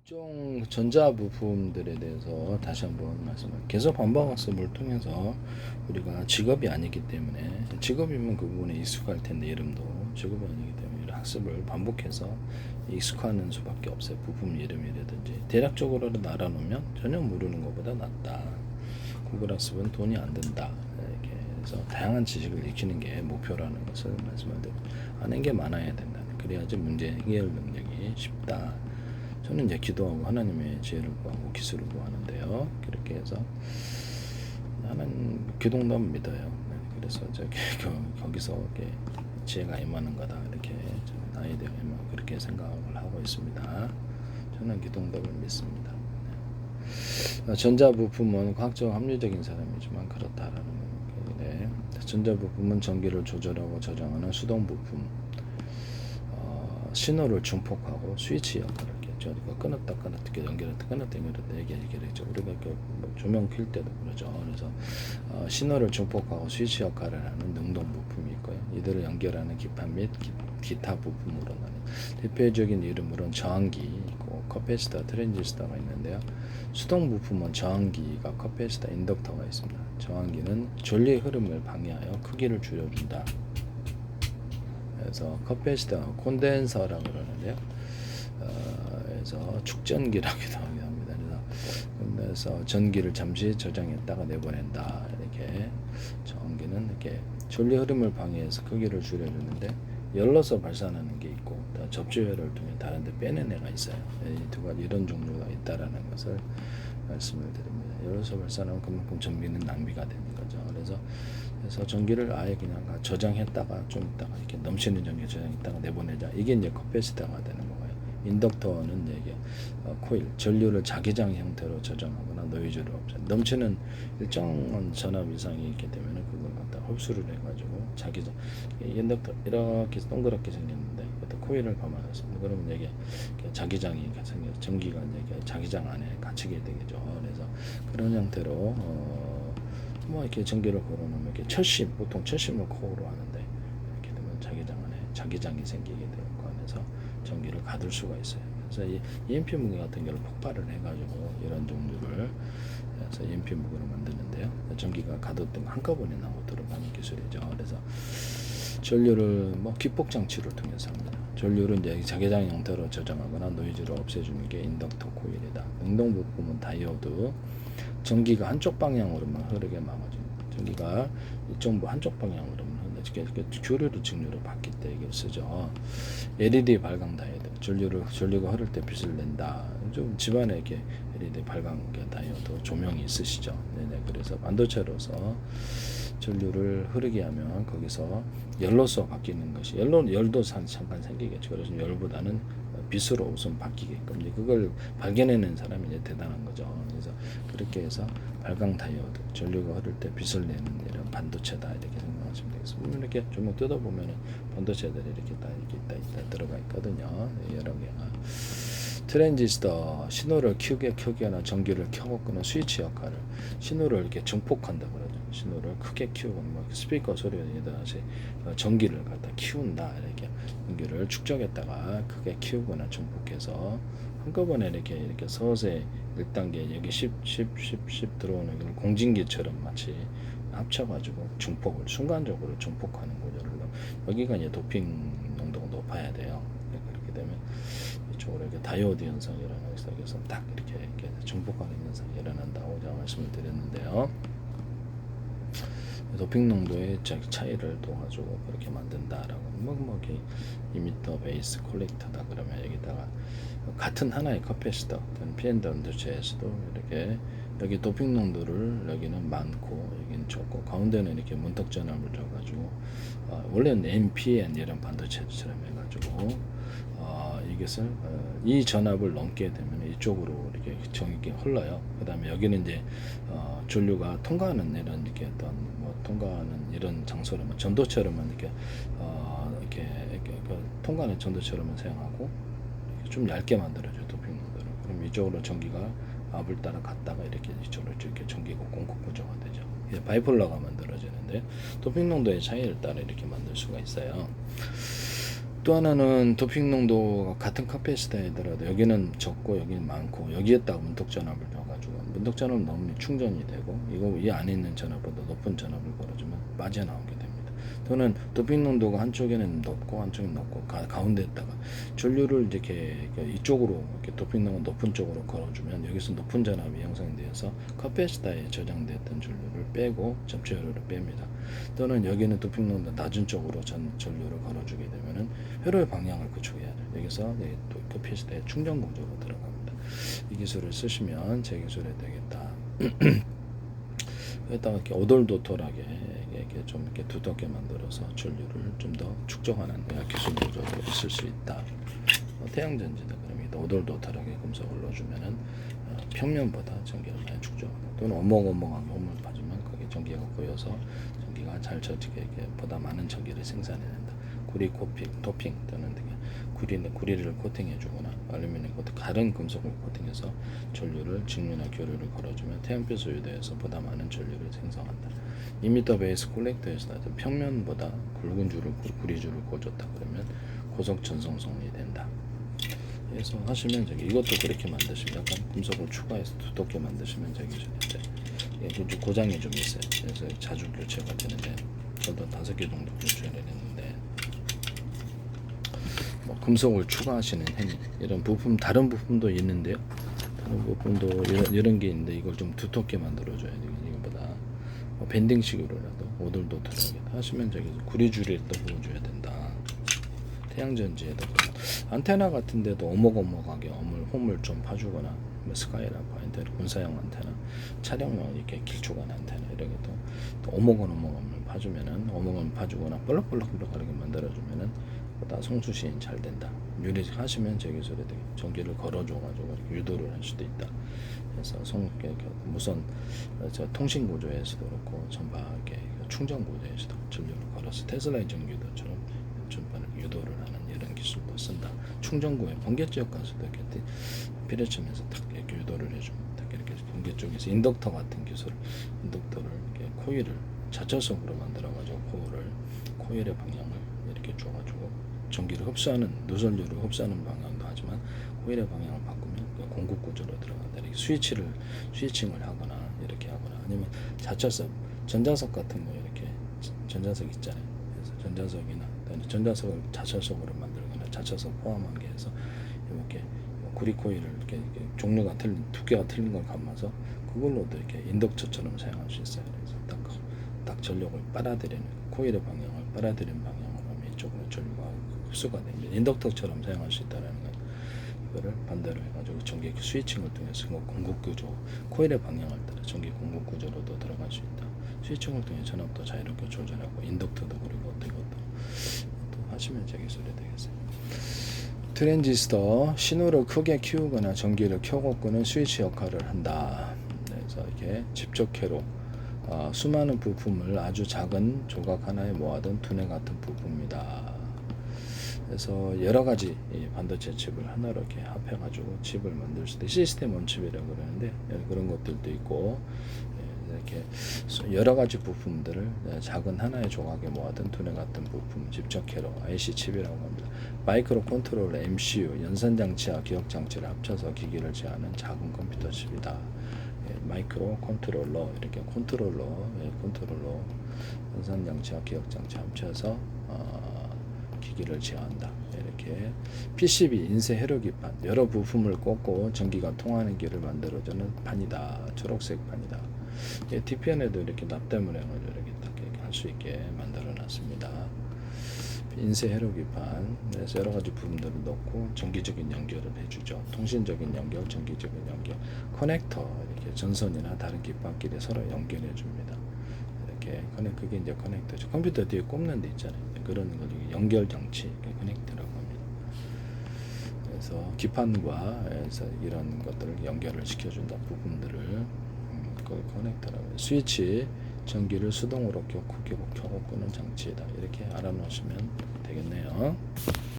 각종 전자부품들에 대해서 다시 한번 말씀을 계속 반복학습을 통해서 우리가 직업이 아니기 때문에 직업이면 그 부분에 익숙할 텐데 이름도 직업이 아니기 때문에 이런 학습을 반복해서 익숙하는 수밖에 없어요. 부품 이름이라든지 대략적으로 알아놓으면 전혀 모르는 것보다 낫다. 구글 학습은 돈이 안 든다. 이렇게 해서 다양한 지식을 익히는 게 목표라는 것을 말씀을 드리고 아는 게 많아야 된다. 그래야지 문제 해결 능력이 쉽다. 저는 이제 기도하고 하나님의 지혜를 구하고 기술을 구하는데요. 그렇게 해서 나는 기도만 믿어요. 네, 그래서 저기 거기서 이렇게 지혜가 임하는 거다 이렇게 아이디어가 임하고 그렇게 생각을 하고 있습니다. 저는 기도답을 믿습니다. 네. 전자부품은 과학적 합리적인 사람이지만 그렇다라는 건데 전자부품은 전기를 조절하고 저장하는 수동부품, 신호를 증폭하고 스위치 역할을 그러니까 끊었다 연결했다 끊었다 연결했다 얘기하죠. 우리가 뭐 조명 켤 때도 그러죠. 그래서 신호를 증폭하고 스위치 역할을 하는 능동 부품이 있고요. 이들을 연결하는 기판 및 기타 부품으로 나뉘어요. 대표적인 이름으로는 저항기 있고 커패시터, 트랜지스터가 있는데요. 수동 부품은 저항기가 커패시터, 인덕터가 있습니다. 저항기는 전류의 흐름을 방해하여 크기를 줄여준다. 그래서 커패시터, 콘덴서라고 그러는데요. 그래서 축전기라기도 합니다. 그래서 전기를 잠시 저장했다가 내보낸다. 이렇게 전기는 이렇게 전류 흐름을 방해해서 크기를 줄여주는데 열러서 발산하는 게 있고 접지회를 통해 다른 데 빼낸 애가 있어요. 이 두 가지 이런 종류가 있다라는 것을 말씀을 드립니다. 열러서 발산하면 그만큼 전기는 낭비가 되는 거죠. 그래서 전기를 아예 그냥 저장했다가 좀 있다가 이렇게 넘치는 전기 저장했다가 내보내자. 이게 이제 커패시터가 되는 거예요. 인덕터는 이게 코일, 전류를 자기장 형태로 저장하거나 노이즈를 없애. 넘치는 일정한 전압 이상이 있게 되면 그걸 갖다 흡수를 해가지고 자기장. 인덕터 이렇게 동그랗게 생겼는데 그때 코일을 감아놨습니다. 그러면 이게 자기장이 생겨 전기가 이제 자기장 안에 갇히게 되겠죠. 그래서 그런 형태로 뭐 이렇게 전기를 걸어놓으면 이렇게 철심, 보통 철심을 코어로 하는데 이렇게 되면 자기장 안에 자기장이 생기게 되고 안에서 전기를 가둘 수가 있어요. 그래서 이 EMP 무기 같은 경우를 폭발을 해가지고 이런 종류를 해서 EMP 무기로 만드는데요. 전기가 가뒀던 거 한꺼번에 나오고 들어가는 기술이죠. 그래서 전류를 뭐 기폭 장치를 통해서 합니다. 전류를 이제 자기장 형태로 저장하거나 노이즈를 없애주는 게 인덕터 코일이다. 능동 부품은 다이오드, 전기가 한쪽 방향으로만 흐르게 막아줍니다. 전기가 일정부 한쪽 방향으로만 교류로 직류로 바뀔 때 이걸 쓰죠. LED 발광 다이오드, 전류가 흐를 때 빛을 낸다. 좀 집안에 이렇게 LED 발광 다이오드 조명이 있으시죠. 네네. 그래서 반도체로서 전류를 흐르게 하면 거기서 열로서 바뀌는 것이 열도 잠깐 생기겠죠. 그래서 열보다는 빛으로 우선 바뀌게끔 그걸 발견해낸 사람이 이제 대단한 거죠. 그래서 그렇게 해서 발광 다이오드, 전류가 흐를 때 빛을 내는 이런 반도체다 이렇게 생각하시면 되겠습니다. 이렇게 조명 뜯어보면은 반도체들이 이렇게 있다 들어가 있거든요. 여러 개가. 트랜지스터, 신호를 켜거나 전기를 켜고 끄는 스위치 역할을, 신호를 이렇게 증폭한다 그러죠. 신호를 크게 키우고 뭐 스피커 소리에다 전기를 갖다 키운다. 이렇게 전기를 축적했다가 크게 키우거나 증폭해서 한꺼번에 이렇게 서서히 1단계 여기 10 들어오는 걸 공진기처럼 마치 합쳐가지고 증폭을 순간적으로 증폭하는 구조를 여기가 이제 도핑 농도가 높아야 돼요. 그렇게 되면 이쪽으로 이렇게 다이오드 현상이 일어나서 여기서 딱 이렇게 증폭하는 현상이 일어난다고 제가 말씀을 드렸는데요. 도핑 농도의 차이를 도와주고 그렇게 만든다라고 뭐 이렇게 이미터 베이스 콜렉터다 그러면 여기다가 같은 하나의 커패시터 PN 반도체에서도 이렇게 여기 도핑 농도를 여기는 많고 여기는 적고 가운데는 이렇게 문턱 전압을 줘가지고 원래는 NPN 이런 반도체처럼 해가지고 이것을 이 전압을 넘게 되면 이쪽으로 이렇게 정확히 흘러요. 그 다음에 여기는 이제 전류가 통과하는 이런 이렇게 어떤 뭐 통과하는 이런 장소로만 전도처럼만 이렇게 통과하는 전도처럼만 사용하고 좀 얇게 만들어줘요. 도핑 농도를. 그럼 이쪽으로 전기가 압을 따라 갔다가 이렇게 이쪽으로 이렇게 전기가 공급 구조가 되죠. 이게 바이폴러가 만들어지는데 도핑 농도의 차이를 따라 이렇게 만들 수가 있어요. 또 하나는 도핑 농도가 같은 카패시터이더라도 여기는 적고 여기는 많고 여기에다가 문턱 전압을 줘가지고 문턱 전압 넣으면 충전이 되고 이거 이 안에 있는 전압보다 높은 전압을 걸어주면 빠져나오게 됩니다. 또는 도핑 농도가 한쪽에는 높고 한쪽에는 높고 가운데에다가 전류를 이렇게 이쪽으로 이렇게 도핑 농도 높은 쪽으로 걸어주면 여기서 높은 전압이 형성되어서 카패시터에 저장됐던 전류를 빼고 접착료를 뺍니다. 또는 여기는 도핑 농도 낮은 쪽으로 전류를 걸어주게 되면은 회로의 방향을 구축해야 돼요. 여기서 또 카패시터에 충전 구조로 들어갑니다. 이 기술을 쓰시면 제 기술이 되겠다. 여기다가 이렇게 오돌도돌하게 이렇게 좀 이렇게 두텁게 만들어서 전류를 좀 더 축적하는 기술 구조도 있을 수 있다. 태양전지다 그러면 오돌도돌하게 금속을 넣어주면은 평면보다 전기를 많이 축적하고 또는 오목오목하게 홈을 파주면 거기에 전기가 고여서 전기가 잘 처지게 보다 많은 전기를 생산해낸다. 구리 토핑 또는 구리를 코팅해주거나 알루미늄 코팅 다른 금속을 코팅해서 전류를 직류나 교류를 걸어주면 태양빛 소유도에서 보다 많은 전류를 생성한다. 2m 베이스 콜렉터에서 평면보다 굵은 구리줄을 꽂았다 그러면 고속 전송성이 된다. 그래서 하시면 이것도 그렇게 만드시면 약간 금속을 추가해서 두껍게 만드시면 이제 고장이 좀 있어요. 그래서 자주 교체가 되는데 저도 5개 정도 교체를 했는데 뭐 금속을 추가하시는 행위 이런 부품 다른 부품도 있는데요. 다른 부품도 이런 게 있는데 이걸 좀 두껍게 만들어줘야 돼요. 이거보다 밴딩식으로라도 오돌도돌하게 하시면 구리줄에 또 부어줘야 된다. 태양전지에다 안테나 같은 데도 오목오목하게 홈을 좀 파주거나 스카이라고 안테나 군사용 안테나 차량용 이렇게 길쭉한 안테나 이렇게도 또 오목오목을 파주면은 오목을 파주거나 볼록볼록하게 만들어주면은 보다 송수시인 잘 된다. 유리 하시면 제 기술에 전기를 걸어줘가지고 유도를 할 수도 있다. 그래서 무선 통신 구조에서도 그렇고 전방에 충전 구조에서도 전류를 걸어서 테슬라의 전기도처럼 전반을 유도를 하는 이런 기술도 쓴다. 충전구에 번개 지역 가서도 이렇게 비례점에서 딱 이렇게 유도를 해줍니다. 이렇게 번개 쪽에서 인덕터 같은 기술, 인덕터를 이렇게 코일을 자철석으로 만들어가지고 코일의 방향을 이렇게 줘가지고 전기를 흡수하는 누설류를 흡수하는 방향도 하지만 코일의 방향을 바꾸면 공급 구조로 들어간다. 이렇게 스위칭을 하거나 이렇게 하거나 아니면 자철석, 전자석 같은 거 이렇게 전자석 있잖아요. 그래서 전자석을 자철석으로 만들거나 자철석 포함한 게 해서 이렇게 구리 코일을 이렇게 종류가 두께가 틀린 걸 감아서 그걸로도 이렇게 인덕터처럼 사용할 수 있어요. 그래서 딱 전력을 빨아들이는 코일의 방향을 빨아들이는 방향으로 하면 이쪽으로 전류가 흡수가 됩니다. 인덕터처럼 사용할 수 있다는 건 이거를 반대로 해가지고 전기 스위칭을 통해서 공급 구조 코일의 방향을 따라 전기 공급 구조로도 들어갈 수 있다. 스위칭을 통해 전압도 자유롭게 조절하고 인덕터도 그리고 이것도 또 하시면 제 기술이 되겠어요. 트랜지스터 신호를 크게 키우거나 전기를 켜고 끄는 스위치 역할을 한다. 그래서 이렇게 집적회로 수많은 부품을 아주 작은 조각 하나에 모아둔 두뇌 같은 부품이다. 그래서 여러 가지 반도체 칩을 하나로 이렇게 합해가지고 칩을 만들 수 있는 시스템 온 칩이라고 그러는데 그런 것들도 있고 이렇게 여러 가지 부품들을 작은 하나의 조각에 모아둔 두뇌 같은 부품 집적회로 IC 칩이라고 합니다. 마이크로 컨트롤러 MCU 연산 장치와 기억 장치를 합쳐서 기기를 제어하는 작은 컴퓨터 칩이다. 마이크로 컨트롤러 이렇게 컨트롤러 연산 장치와 기억 장치 합쳐서 기기를 제어한다. 이렇게 PCB 인쇄 회로기판 여러 부품을 꽂고 전기가 통하는 길을 만들어주는 판이다. 초록색 판이다. 뒤편에도 이렇게 납땜을 해가지고 이렇게 딱 할 수 있게 만들어놨습니다. 인쇄 회로기판 그래서 여러 가지 부품들을 넣고 전기적인 연결을 해주죠. 통신적인 연결, 전기적인 연결, 커넥터 이렇게 전선이나 다른 기판끼리 서로 연결해 줍니다. 이렇게 그게 이제 커넥터죠. 컴퓨터 뒤에 꼽는 데 있잖아요. 그런 거 연결 장치 커넥터라고 합니다. 그래서 기판과 이런 것들을 연결을 시켜준다. 부품들을 그걸 커넥터라고 해요. 스위치 전기를 수동으로 켜고 끄는 장치이다. 이렇게 알아놓으시면 되겠네요.